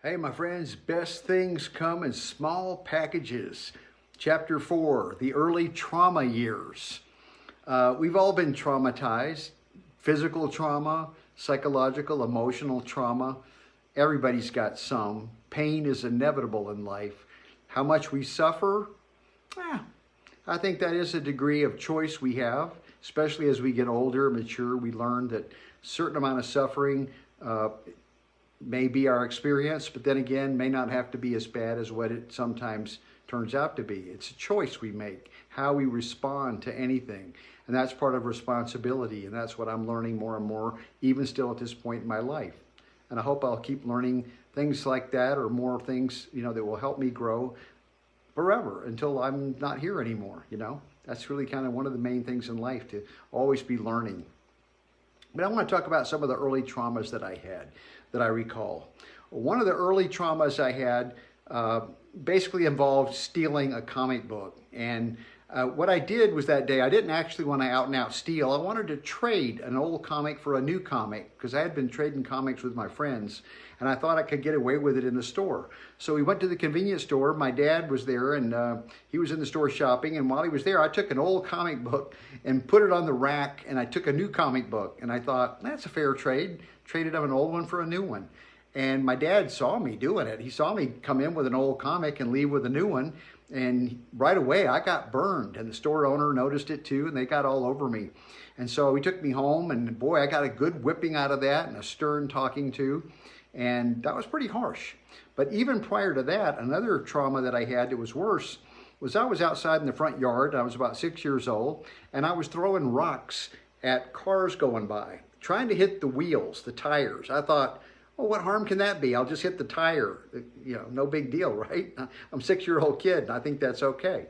Hey, my friends, best things come in small packages. Chapter 4, the early trauma years. We've all been traumatized, physical trauma, psychological, emotional trauma. Everybody's got some. Pain is inevitable in life. How much we suffer? Eh, I think that is a degree of choice we have, especially as we get older, mature. We learn that a certain amount of suffering may be our experience, but then again, may not have to be as bad as what it sometimes turns out to be. It's a choice we make, how we respond to anything. And that's part of responsibility. And that's what I'm learning more and more, even still at this point in my life. And I hope I'll keep learning things like that or more things, that will help me grow forever until I'm not here anymore. That's really kind of one of the main things in life, to always be learning. But I want to talk about some of the early traumas that I had, that I recall. One of the early traumas I had basically involved stealing a comic book. And what I did was that day, I didn't actually want to out and out steal. I wanted to trade an old comic for a new comic because I had been trading comics with my friends and I thought I could get away with it in the store. So we went to the convenience store. My dad was there and he was in the store shopping. And while he was there, I took an old comic book and put it on the rack and I took a new comic book. And I thought, that's a fair trade. Traded up an old one for a new one. And my dad saw me doing it. He saw me come in with an old comic and leave with a new one. And right away, I got burned. And the store owner noticed it too, and they got all over me. And so he took me home, and boy, I got a good whipping out of that and a stern talking to. And that was pretty harsh. But even prior to that, another trauma that I had that was worse was I was outside in the front yard. I was about 6 years old, and I was throwing rocks at cars going by, trying to hit the wheels, the tires. I thought, well, what harm can that be? I'll just hit the tire. No big deal, right? I'm a 6-year-old kid, and I think that's okay.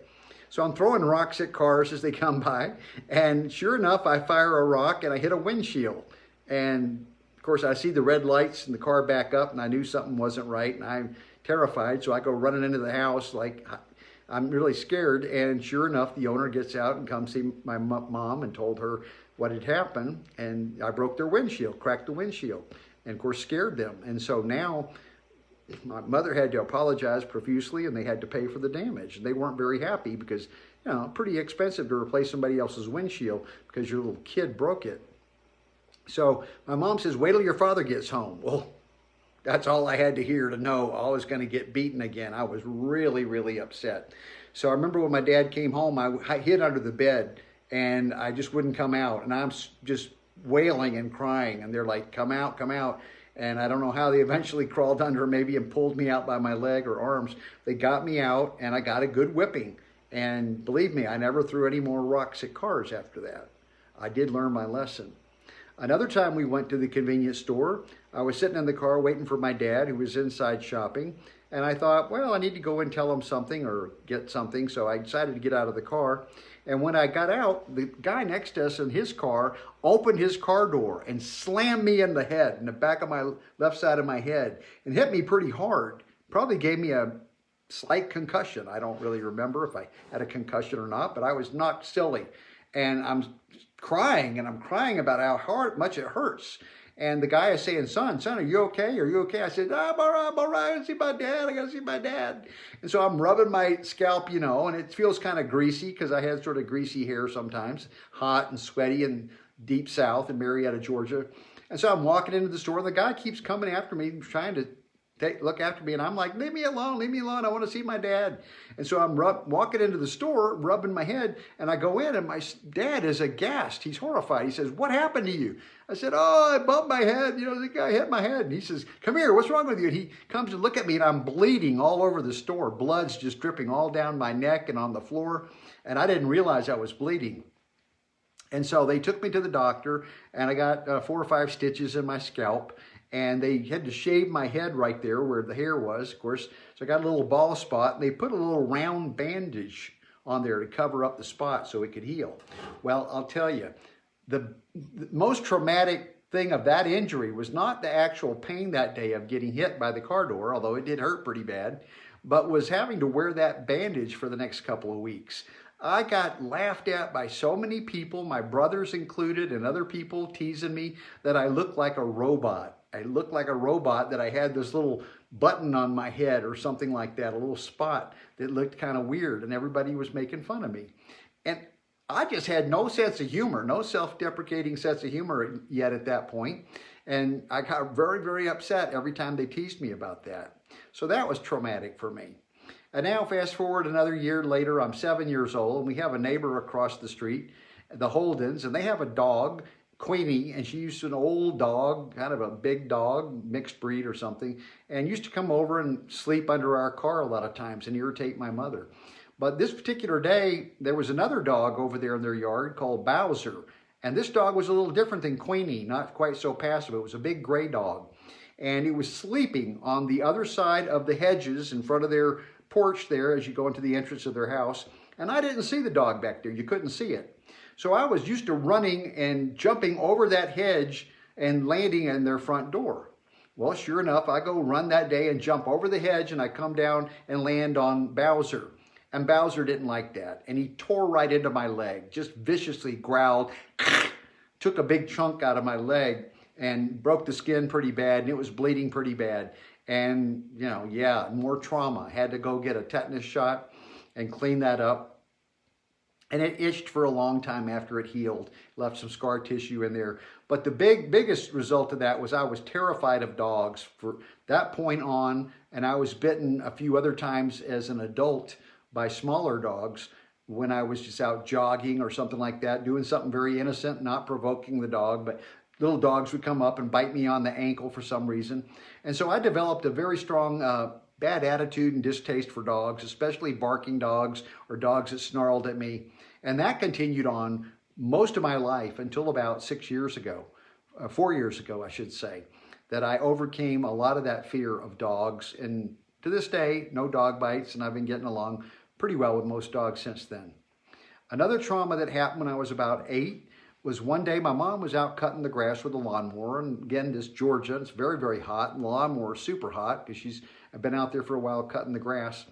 So I'm throwing rocks at cars as they come by, and sure enough, I fire a rock and I hit a windshield. And of course, I see the red lights and the car back up, and I knew something wasn't right, and I'm terrified. So I go running into the house like I'm really scared. And sure enough, the owner gets out and comes see my mom and told her what had happened. And I broke their windshield, cracked the windshield, and of course scared them. And so now my mother had to apologize profusely, and they had to pay for the damage. And they weren't very happy because, pretty expensive to replace somebody else's windshield because your little kid broke it. So my mom says, wait till your father gets home. Well, that's all I had to hear to know I was going to get beaten again. I was really, really upset. So I remember when my dad came home, I hid under the bed and I just wouldn't come out. And I'm just wailing and crying. And they're like, come out, come out. And I don't know how they eventually crawled under maybe and pulled me out by my leg or arms. They got me out and I got a good whipping. And believe me, I never threw any more rocks at cars after that. I did learn my lesson. Another time we went to the convenience store, I was sitting in the car waiting for my dad who was inside shopping. And I thought, well, I need to go and tell him something or get something. So I decided to get out of the car. And when I got out, the guy next to us in his car opened his car door and slammed me in the head, in the back of my left side of my head, and hit me pretty hard. Probably gave me a slight concussion. I don't really remember if I had a concussion or not, but I was knocked silly. And I'm crying about how much it hurts. And the guy is saying, son, are you okay? Are you okay? I said, I'm all right. I gotta see my dad. And so I'm rubbing my scalp, and it feels kind of greasy because I had sort of greasy hair sometimes, hot and sweaty and deep south in Marietta, Georgia. And so I'm walking into the store, and the guy keeps coming after me, trying to look after me, and I'm like, leave me alone, I want to see my dad. And so I'm walking into the store, rubbing my head, and I go in, and my dad is aghast. He's horrified. He says, what happened to you? I said, I bumped my head. The guy hit my head. And he says, come here, what's wrong with you? And he comes to look at me, and I'm bleeding all over the store. Blood's just dripping all down my neck and on the floor, and I didn't realize I was bleeding. And so they took me to the doctor, and I got 4 or 5 stitches in my scalp. And they had to shave my head right there where the hair was, of course. So I got a little bald spot, and they put a little round bandage on there to cover up the spot so it could heal. Well, I'll tell you, the most traumatic thing of that injury was not the actual pain that day of getting hit by the car door, although it did hurt pretty bad, but was having to wear that bandage for the next couple of weeks. I got laughed at by so many people, my brothers included, and other people teasing me that I looked like a robot. I looked like a robot, that I had this little button on my head or something like that, a little spot that looked kind of weird, and everybody was making fun of me. And I just had no sense of humor, no self-deprecating sense of humor yet at that point. And I got very, very upset every time they teased me about that. So that was traumatic for me. And now fast forward another year later, I'm 7 years old, and we have a neighbor across the street, the Holdens, and they have a dog, Queenie, and she used an old dog, kind of a big dog, mixed breed or something, and used to come over and sleep under our car a lot of times and irritate my mother. But this particular day, there was another dog over there in their yard called Bowser. And this dog was a little different than Queenie, not quite so passive. It was a big gray dog. And it was sleeping on the other side of the hedges in front of their porch there as you go into the entrance of their house. And I didn't see the dog back there. You couldn't see it. So I was used to running and jumping over that hedge and landing in their front door. Well, sure enough, I go run that day and jump over the hedge, and I come down and land on Bowser. And Bowser didn't like that. And he tore right into my leg, just viciously growled, took a big chunk out of my leg and broke the skin pretty bad, and it was bleeding pretty bad. And, you know, yeah, more trauma. Had to go get a tetanus shot and clean that up. And it itched for a long time after it healed, left some scar tissue in there. But the biggest result of that was I was terrified of dogs for that point on, and I was bitten a few other times as an adult by smaller dogs when I was just out jogging or something like that, doing something very innocent, not provoking the dog, but little dogs would come up and bite me on the ankle for some reason. And so I developed a very strong bad attitude and distaste for dogs, especially barking dogs or dogs that snarled at me. And that continued on most of my life until about 6 years ago, 4 years ago, I should say, that I overcame a lot of that fear of dogs. And to this day, no dog bites, and I've been getting along pretty well with most dogs since then. Another trauma that happened when I was about 8 was one day my mom was out cutting the grass with a lawnmower. And again, this Georgia, it's very, very hot, and the lawnmower is super hot because she's been out there for a while cutting the grass.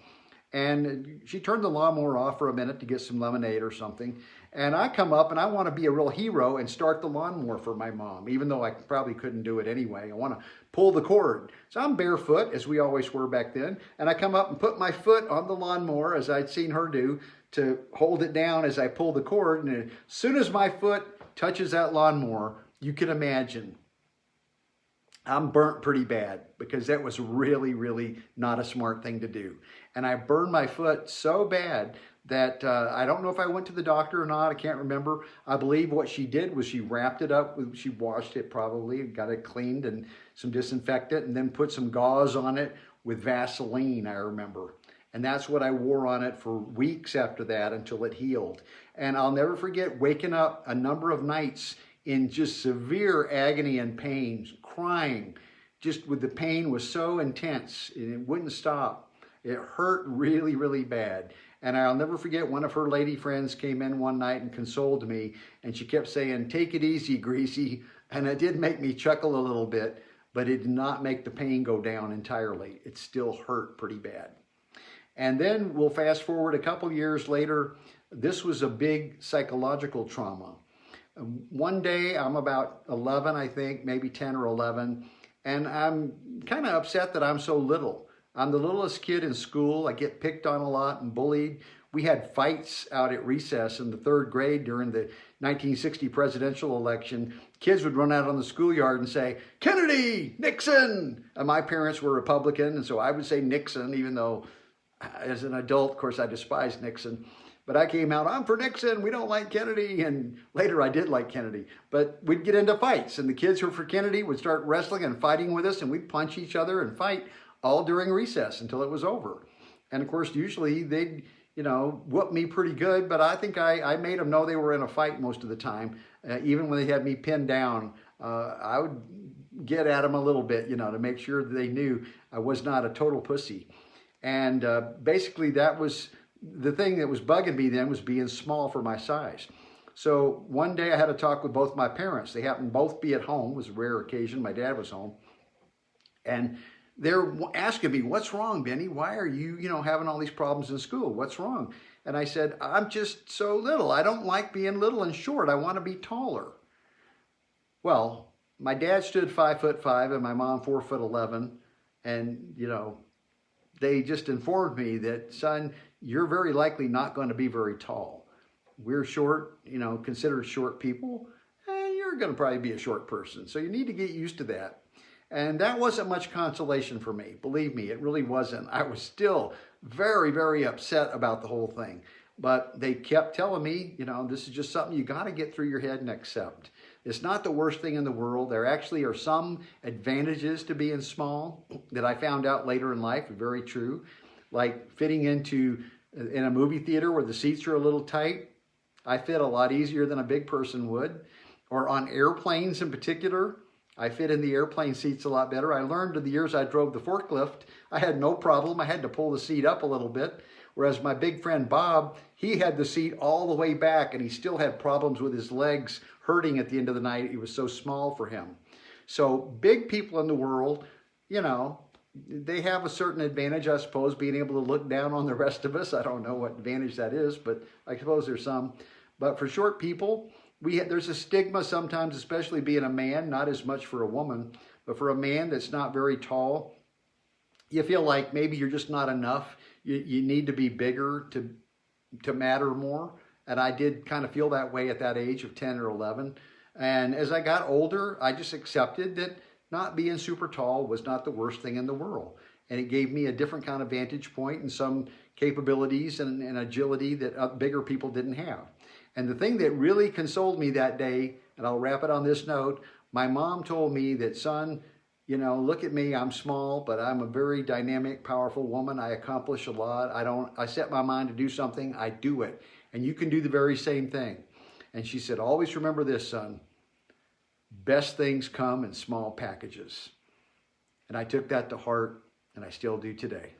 And she turned the lawnmower off for a minute to get some lemonade or something. And I come up and I want to be a real hero and start the lawnmower for my mom, even though I probably couldn't do it anyway. I want to pull the cord. So I'm barefoot, as we always were back then. And I come up and put my foot on the lawnmower, as I'd seen her do, to hold it down as I pull the cord. And as soon as my foot touches that lawnmower, you can imagine I'm burnt pretty bad, because that was really, really not a smart thing to do. And I burned my foot so bad that I don't know if I went to the doctor or not. I can't remember. I believe what she did was she wrapped it up. She washed it probably, got it cleaned and some disinfectant, and then put some gauze on it with Vaseline, I remember. And that's what I wore on it for weeks after that until it healed. And I'll never forget waking up a number of nights in just severe agony and pain, crying, just with the pain was so intense and it wouldn't stop. It hurt really, really bad. And I'll never forget, one of her lady friends came in one night and consoled me, and she kept saying, "Take it easy, Greasy." And it did make me chuckle a little bit, but it did not make the pain go down entirely. It still hurt pretty bad. And then we'll fast forward a couple years later. This was a big psychological trauma. One day, I'm about 11, I think, maybe 10 or 11, and I'm kind of upset that I'm so little. I'm the littlest kid in school. I get picked on a lot and bullied. We had fights out at recess in the 3rd grade during the 1960 presidential election. Kids would run out on the schoolyard and say, "Kennedy, Nixon!" And my parents were Republican, and so I would say Nixon, even though as an adult, of course, I despised Nixon. But I came out, "I'm for Nixon, we don't like Kennedy." And later I did like Kennedy. But we'd get into fights, and the kids who were for Kennedy would start wrestling and fighting with us, and we'd punch each other and fight all during recess until it was over. And of course, usually they'd, whoop me pretty good, but I think I made them know they were in a fight most of the time. Even when they had me pinned down, I would get at them a little bit, to make sure that they knew I was not a total pussy. And basically that was the thing that was bugging me then, was being small for my size. So one day I had a talk with both my parents. They happened to both be at home. It was a rare occasion. My dad was home. And they're asking me, "What's wrong, Benny? Why are you, having all these problems in school? What's wrong?" And I said, "I'm just so little. I don't like being little and short. I want to be taller." Well, my dad stood 5'5" and my mom 4'11", and they just informed me that, son, you're very likely not going to be very tall. We're short, considered short people, and you're going to probably be a short person. So you need to get used to that. And that wasn't much consolation for me. Believe me, it really wasn't. I was still very, very upset about the whole thing. But they kept telling me, this is just something you got to get through your head and accept. It's not the worst thing in the world. There actually are some advantages to being small that I found out later in life are very true. Like fitting in a movie theater where the seats are a little tight. I fit a lot easier than a big person would. Or on airplanes in particular, I fit in the airplane seats a lot better. I learned in the years I drove the forklift, I had no problem. I had to pull the seat up a little bit. Whereas my big friend Bob, he had the seat all the way back and he still had problems with his legs hurting at the end of the night. It was so small for him. So big people in the world, they have a certain advantage, I suppose, being able to look down on the rest of us. I don't know what advantage that is, but I suppose there's some. But for short people, there's a stigma sometimes, especially being a man, not as much for a woman, but for a man that's not very tall, you feel like maybe you're just not enough. You need to be bigger to matter more. And I did kind of feel that way at that age of 10 or 11. And as I got older, I just accepted that not being super tall was not the worst thing in the world. And it gave me a different kind of vantage point and some capabilities and agility that bigger people didn't have. And the thing that really consoled me that day, and I'll wrap it on this note, my mom told me that, son, look at me, I'm small, but I'm a very dynamic, powerful woman. I accomplish a lot. I set my mind to do something, I do it. And you can do the very same thing. And she said, always remember this, son, best things come in small packages. And I took that to heart, and I still do today.